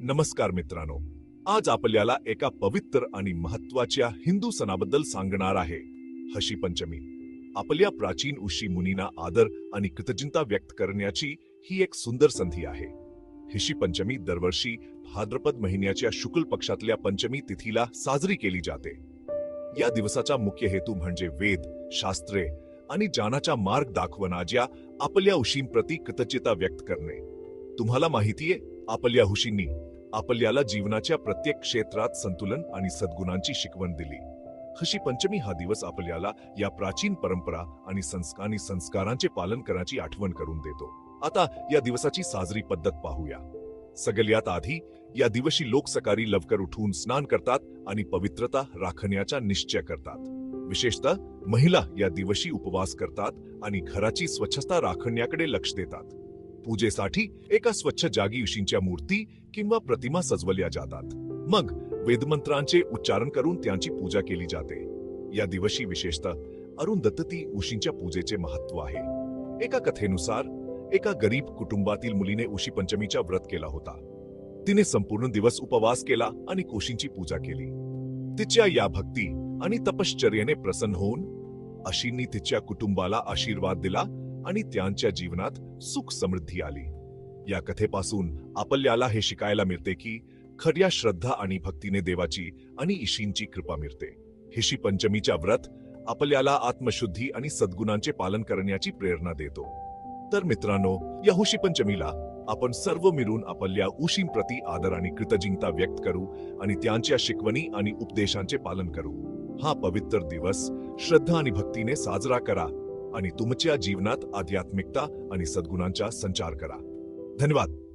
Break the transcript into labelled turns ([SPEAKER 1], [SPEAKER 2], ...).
[SPEAKER 1] नमस्कार मित्रांनो, आज आपल्याला एका पवित्र आणि महत्त्वाच्या हिंदू सणाबद्दल सांगणार आहे, हशी पंचमी. आपल्या प्राचीन ऋषी मुनींना आदर आणि कृतज्ञता व्यक्त करण्याची ही एक सुंदर संधी आहे. हिशी पंचमी दरवर्षी भाद्रपद महिन्याच्या शुक्ल पक्षातल्या पंचमी तिथीला साजरी केली जाते. या दिवसाचा मुख्य हेतू म्हणजे वेद, शास्त्रे आणि ज्ञानाचा मार्ग दाखवणाऱ्या आपल्या ऋषींप्रती कृतज्ञता व्यक्त करणे. तुम्हाला माहितीये, आपल्या ऋषींनी आपल्याला जीवनाच्या प्रत्येक क्षेत्रात संतुलन आणि सद्गुणांची शिकवण दिली. हशी पंचमी हा दिवस आपल्याला या प्राचीन परंपरा आणि संस्कारांचे पालन करण्याची आठवण करून देतो. आता या दिवसाची साजरी पद्धत पाहूया. सगळ्यात आधी या दिवशी लोक सकाळी लवकर उठून स्नान करतात आणि पवित्रता राखण्याचा निश्चय करतात. विशेषतः महिला या दिवशी उपवास करतात आणि घराची स्वच्छता राखण्याकडे लक्ष देतात. पूजेसाठी एका स्वच्छ जागी ऋषींच्या मूर्ती किंवा प्रतिमा सजवल्या जातात. मग वेदमंत्रांचे उच्चारण करून त्यांची पूजा केली जाते. या दिवशी विशेषतः अरुंधती ऋषींच्या पूजेचे महत्त्व आहे. एका कथेनुसार एका गरीब कुटुंबातील मुलीने ऋषी पंचमीचा व्रत केला होता. तिने संपूर्ण दिवस उपवास केला आणि ऋषींची पूजा केली. तिच्या या भक्ती आणि तपश्चर्याने प्रसन्न होऊन ऋषींनी तिच्या कुटुंबाला आशीर्वाद दिला आणि त्यांच्या जीवनात सुख समृद्धी आली. या कथेपासून आपल्याला हे शिकायला मिळते की खऱ्या श्रद्धा आणि भक्तीने देवाची आणि ऋषींची कृपा मिळते. हिशी पंचमीचा व्रत आपल्याला आत्मशुद्धी आणि सद्गुणांचे पालन करण्याची प्रेरणा देतो. तर मित्रांनो, या हिशी पंचमीला आपण सर्व मिळून आपल्या ऋषींप्रती आदर आणि कृतज्ञता व्यक्त करू आणि त्यांच्या शिकवणी आणि उपदेशांचे पालन करू. हा पवित्र दिवस श्रद्धा आणि भक्तीने साजरा करा आणि तुमच्या जीवनात आध्यात्मिकता आणि सद्गुणांचा संचार करा. धन्यवाद.